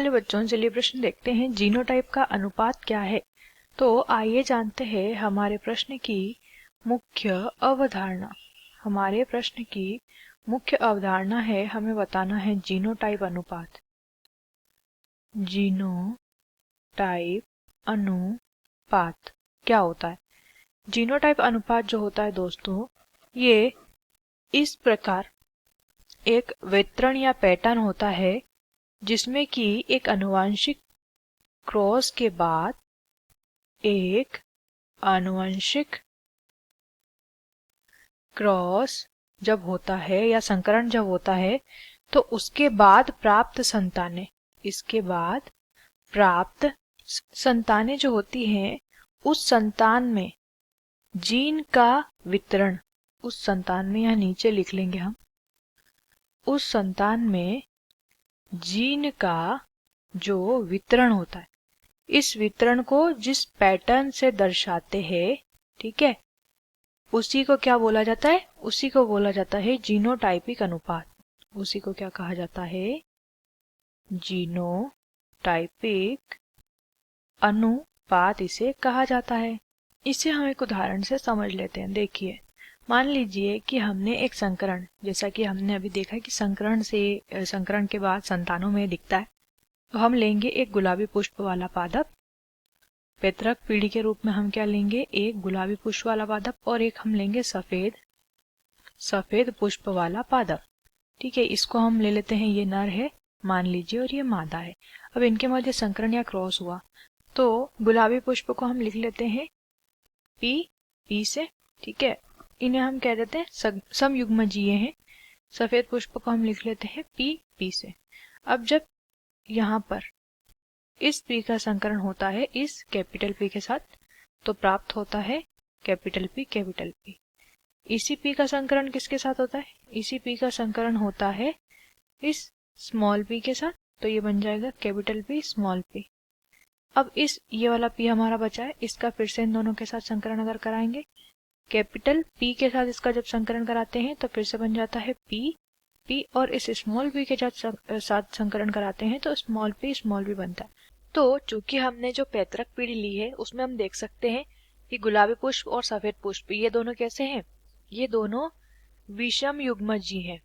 वाले बच्चों, चलिए प्रश्न देखते हैं। जीनोटाइप का अनुपात क्या है? तो आइए जानते हैं हमारे प्रश्न की मुख्य अवधारणा। हमारे प्रश्न की मुख्य अवधारणा है, हमें बताना है जीनोटाइप अनुपात। जीनोटाइप अनुपात क्या होता है? जीनोटाइप अनुपात जो होता है दोस्तों, ये इस प्रकार एक वितरण या पैटर्न होता है जिसमें कि एक आनुवंशिक क्रॉस के बाद एक आनुवंशिक क्रॉस जब होता है या संकरण जब होता है तो उसके बाद प्राप्त संतानें, इसके बाद प्राप्त संतानें जो होती हैं, उस संतान में जीन का वितरण, उस संतान में, यहाँ नीचे लिख लेंगे हम, उस संतान में जीन का जो वितरण होता है, इस वितरण को जिस पैटर्न से दर्शाते हैं, ठीक है, उसी को क्या बोला जाता है? उसी को बोला जाता है जीनोटाइपिक अनुपात। उसी को क्या कहा जाता है? जीनोटाइपिक अनुपात इसे कहा जाता है। इसे हम एक उदाहरण से समझ लेते हैं। देखिए, मान लीजिए कि हमने एक संकरण, जैसा कि हमने अभी देखा कि संकरण के बाद संतानों में दिखता है, तो हम लेंगे एक गुलाबी पुष्प वाला पादप। पैतृक पीढ़ी के रूप में हम क्या लेंगे? एक गुलाबी पुष्प वाला पादप, और एक हम लेंगे सफेद पुष्प वाला पादप। ठीक है, इसको हम ले लेते हैं, ये नर है मान लीजिए और ये मादा है। अब इनके मध्य संकरण या क्रॉस हुआ तो गुलाबी पुष्प को हम लिख लेते हैं पी से। ठीक है, इन्हें हम कह देते हैं समयुग्मजीय हैं। सफेद पुष्प को हम लिख लेते हैं पी से। अब जब यहाँ पर इस पी का संकरण होता है इस कैपिटल पी के साथ, तो प्राप्त होता है कैपिटल पी। इसी पी का संकरण किसके साथ होता है? इसी पी का संकरण होता है इस स्मॉल पी के साथ, तो ये बन जाएगा कैपिटल पी स्मॉल पी। अब ये वाला पी हमारा बचा है, इसका फिर से इन दोनों के साथ संकरण अगर कराएंगे, कैपिटल पी के साथ इसका जब संकरण कराते हैं तो फिर से बन जाता है पी, और इस स्मॉल पी के साथ संकरण कराते हैं तो स्मॉल पी बनता है। तो चूंकि हमने जो पैतृक पीढ़ी ली है उसमें हम देख सकते हैं कि गुलाबी पुष्प और सफेद पुष्प ये दोनों कैसे हैं? ये दोनों विषम युग्मजी हैं।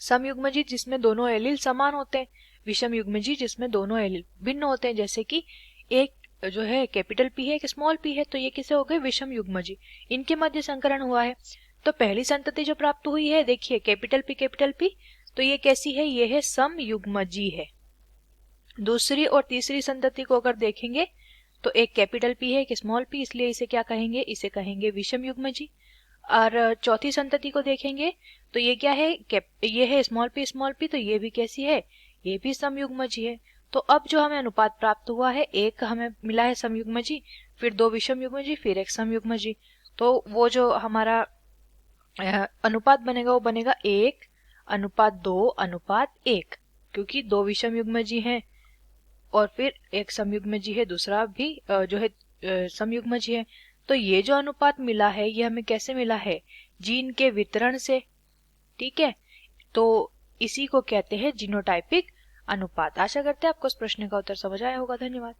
समयुग्मजी जिसमें दोनों एलील समान होते हैं, विषम युग्मजी जिसमें दोनों एलील भिन्न होते हैं। जैसे कि एक जो है कैपिटल पी है, एक स्मॉल पी है, तो ये किसे हो गए? विषम युग्मजी। इनके मध्य संकरण हुआ है, तो पहली संतति जो प्राप्त हुई है, देखिए कैपिटल पी, तो ये कैसी है? ये है समयुग्मजी है। दूसरी और तीसरी संतति को अगर देखेंगे तो एक कैपिटल पी है, एक स्मॉल पी, इसलिए इसे क्या कहेंगे? इसे कहेंगे विषम युग्मजी। और चौथी संतति को देखेंगे तो ये क्या है? ये है स्मॉल पी, तो ये भी कैसी है? ये भी समयुग्मजी है। तो अब जो हमें अनुपात प्राप्त हुआ है, एक हमें मिला है समयुग्मजी, फिर दो विषम युग्मजी, फिर एक समयुग्मजी। तो वो जो हमारा अनुपात बनेगा वो बनेगा 1:2:1, क्योंकि दो विषम युग्मजी हैं और फिर एक समयुग्मजी है, दूसरा भी जो है समयुग्मजी है। तो ये जो अनुपात मिला है ये हमें कैसे मिला है? जीन के वितरण से। ठीक है, तो इसी को कहते हैं जीनोटाइपिक अनुपात। आशा करते हैं आपको इस प्रश्न का उत्तर समझ आया होगा। धन्यवाद।